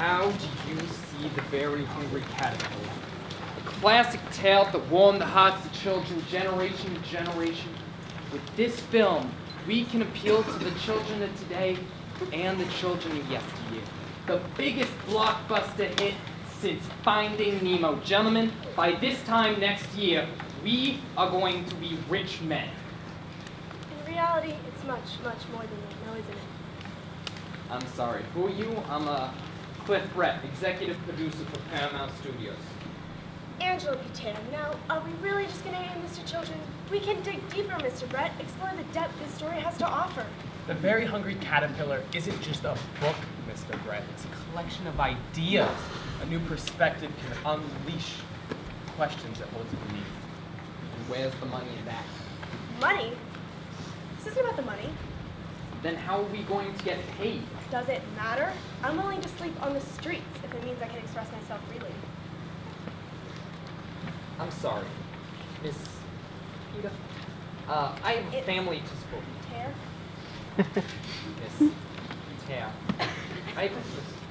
How do you see the very hungry caterpillar? A classic tale that warmed the hearts of children generation to generation. With this film, we can appeal to the children of today and the children of yesteryear. The biggest blockbuster hit since Finding Nemo. Gentlemen, by this time next year, we are going to be rich men. In reality, it's much, much more than that, now isn't it? I'm sorry. Who are you? I'm Bret, executive producer for Paramount Studios. Angela Pèter. Now, are we really just going to name this to children? We can dig deeper, Mr. Bret, explore the depth this story has to offer. The Very Hungry Caterpillar isn't just a book, Mr. Bret. It's a collection of ideas. A new perspective can unleash questions that holds beneath. And where's the money in that? Money? This isn't about the money. Then how are we going to get paid? Does it matter? I'm willing to sleep on the streets if it means I can express myself freely. I'm sorry, Miss Pèter. I have a family to support. Pèter? Miss Pèter. I have a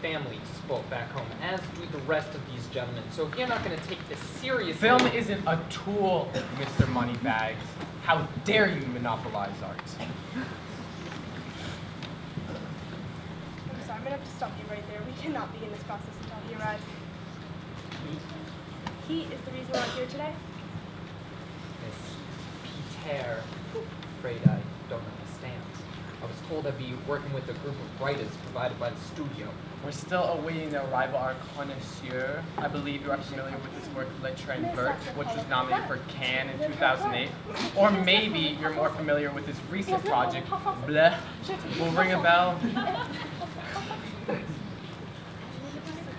family to support back home, as do the rest of these gentlemen. So if you're not going to take this seriously... Film isn't a tool, Mr. Moneybags. How dare you monopolize art? I'm sorry, I'm going to have to stop you right there. We cannot begin this process until he arrives. He is the reason we're here today? Miss Pèter, afraid I don't understand. I was told I'd be working with a group of writers provided by the studio. We're still awaiting the arrival of our connoisseur. I believe you are familiar with his work, Literature and Birch, which was nominated for Cannes in 2008. Or maybe you're more familiar with his recent project, Bleh. Will ring a bell?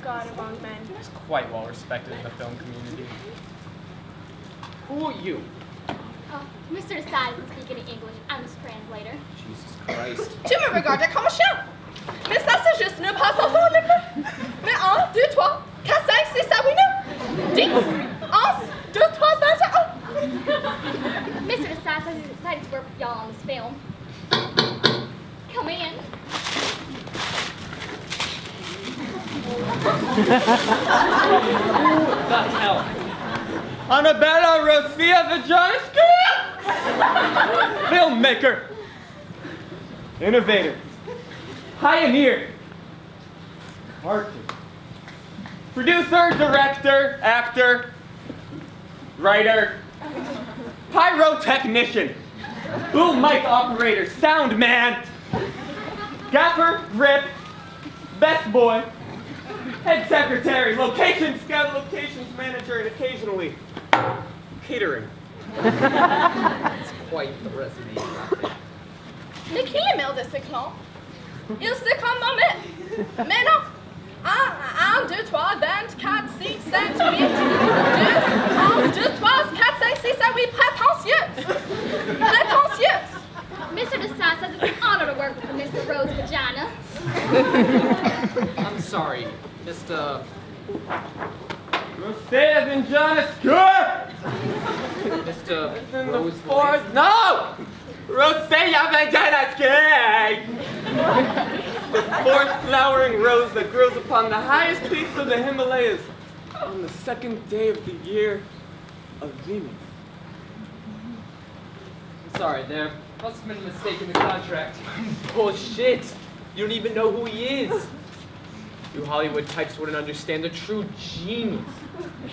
God among men. He's quite well respected in the film community. Who are you? Mr. Assad isn't speaking English. I'm his translator. Jesus Christ. Tu me regardes comme un chien. Mais ça, c'est juste ne pas s'entendre. Mais 1, 2, 3, 4, 5, 6, 7, 8, 9, 10, 11, 12, 13, 21. Mr. Assad says he's excited to work with y'all on this film. Come in. What the hell? Annabella Roseevhinskji! Filmmaker, innovator, pioneer, artist, producer, director, actor, writer, pyrotechnician, boom mic operator, sound man, gaffer, rip, best boy, head secretary, location scout, locations manager, and occasionally catering. It's quite the resume. Mais qui les mêle de ce clan? Il se commande. Mais non. 1, 2, 3, 24, 6, 7, 8, 2, 11, 2, 3, 4, 5, 6, 7, 8, prétentieuse. Prétentieuse. Mr. Assad says it's an honor to work with Mr. Roseevhinskji. I'm sorry, Mr. Roseevhinskji! Mr. Rose. No! Roseevhinskji! The fourth flowering rose that grows upon the highest peaks of the Himalayas on the second day of the year of Venus. I'm sorry, there must have been a mistake in the contract. Bullshit! You don't even know who he is. You Hollywood types wouldn't understand the true genius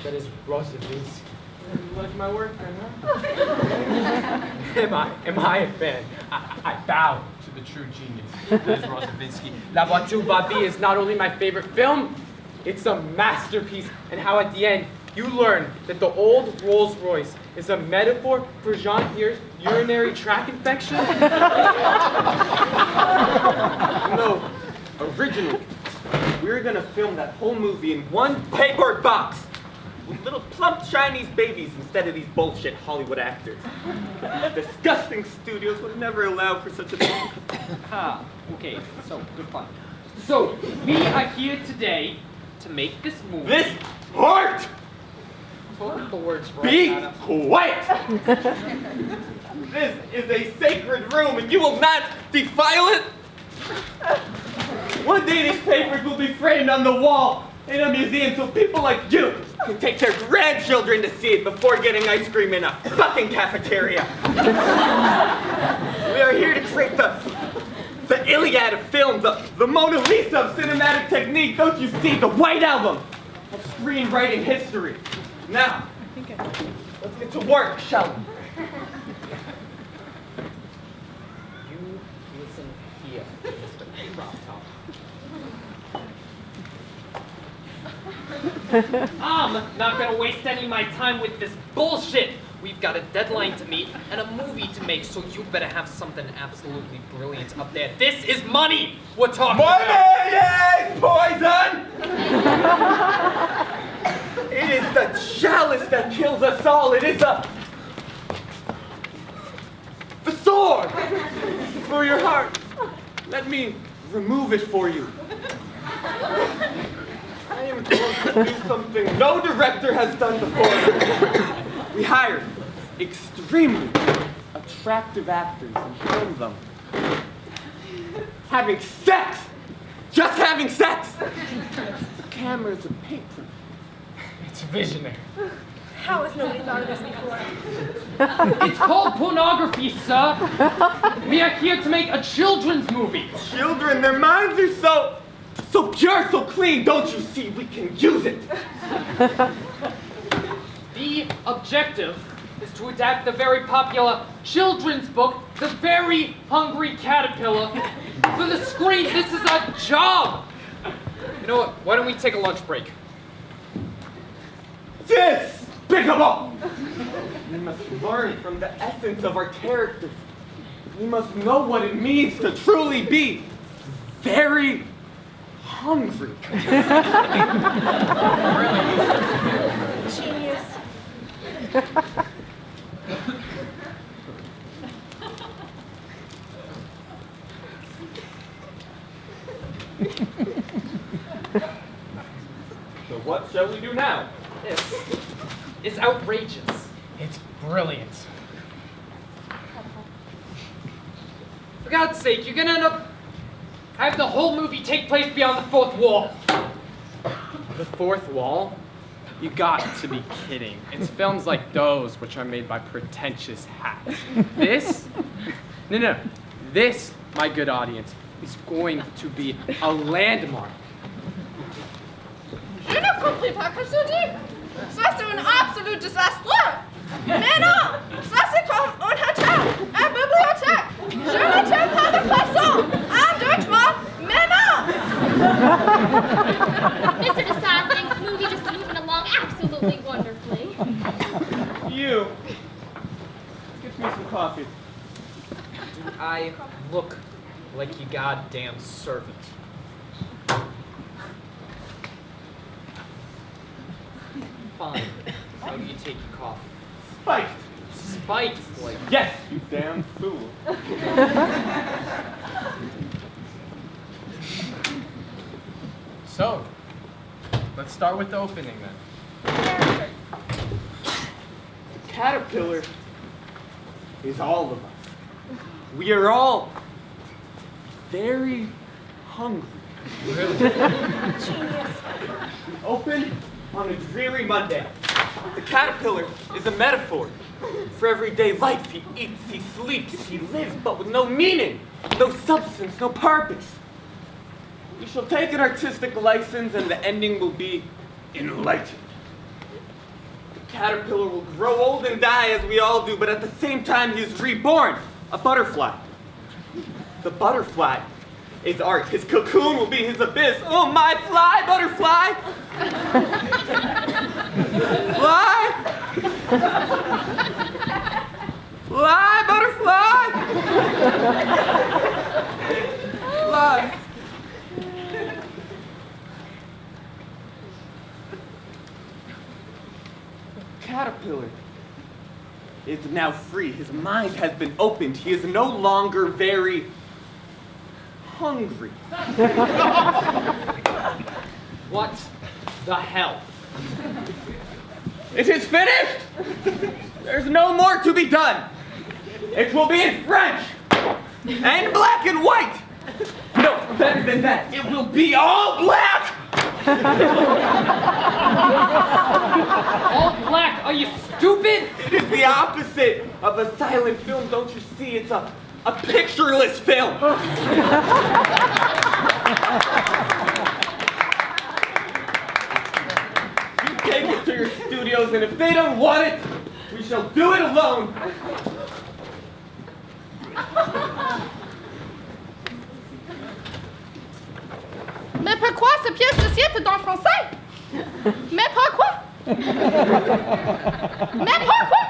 that is Roseevhinskji. You like my work, huh? Am I a fan? I bow to the true genius that is Roseevhinskji. La Voiture Va Vie is not only my favorite film, it's a masterpiece. And how at the end, you learn that the old Rolls Royce is a metaphor for Jean-Pierre's urinary tract infection. No, originally, we were gonna film that whole movie in one paper box with little plump Chinese babies instead of these bullshit Hollywood actors. Disgusting studios would never allow for such a thing. Ah, okay, so good fun. So, we are here today to make this movie. This art! Put the words right Be out of- quiet! This is a sacred room and you will not defile it! One day these papers will be framed on the wall in a museum so people like you can take their grandchildren to see it before getting ice cream in a fucking cafeteria. We are here to create the Iliad of film, the Mona Lisa of cinematic technique. Don't you see? The White Album of screenwriting history. Now, let's get to work, shall we? You listen here, Mr. Crop Top. I'm not gonna waste any of my time with this bullshit. We've got a deadline to meet and a movie to make, so you better have something absolutely brilliant up there. This is money we're talking about. Money is poison! It is the chalice that kills us all. It is the sword for your heart. Let me remove it for you. I am going to do something no director has done before. We hired extremely attractive actors and filmed them having sex. Just having sex. The camera's a patron. It's visionary. How has nobody thought of this before? It's called pornography, sir. We are here to make a children's movie. Children, their minds are so pure, so clean. Don't you see? We can use it. The objective is to adapt the very popular children's book, The Very Hungry Caterpillar, for the screen. This is our job. You know what? Why don't we take a lunch break? Despicable! We must learn from the essence of our characters. We must know what it means to truly be very hungry. Genius. So what shall we do now? This is outrageous. It's brilliant. For God's sake, you're gonna end up having the whole movie take place beyond the fourth wall. The fourth wall? You got to be kidding. It's films like those which are made by pretentious hacks. This? No. This, my good audience, is going to be a landmark. Je ne comprends pas que tu dis. Ça, c'est un absolu désastre. Mais non, ça, c'est comme un hôtel, une bibliothèque. Je ne tiens pas de façon. 1, 2, 3, mais non. Mr. Desai thinks the movie just moving along absolutely wonderfully. You. Get me some coffee. Do I look like your goddamn servant? Fine. How do you take your coffee? Spiked. Spiked, like. Yes, you damn fool. So, let's start with the opening then. The caterpillar is all of us. We are all very hungry. Genius. Open on a dreary Monday. The caterpillar is a metaphor for everyday life. He eats, he sleeps, he lives, but with no meaning, no substance, no purpose. We shall take an artistic license and the ending will be enlightened. The caterpillar will grow old and die as we all do, but at the same time he is reborn, a butterfly. The butterfly is art. His cocoon will be his abyss. Oh, my fly, butterfly! Fly! Fly, butterfly! Fly. Caterpillar is now free. His mind has been opened. He is no longer very hungry. What the hell? It is finished! There's no more to be done. It will be in French and black and white. No, better than that. It will be all black! All black? Are you stupid? It is the opposite of a silent film, don't you see? It's a pictureless film. You take it to your studios, and if they don't want it, we shall do it alone. Mais pourquoi cette pièce de théâtre est en français? Mais pourquoi? Mais pourquoi?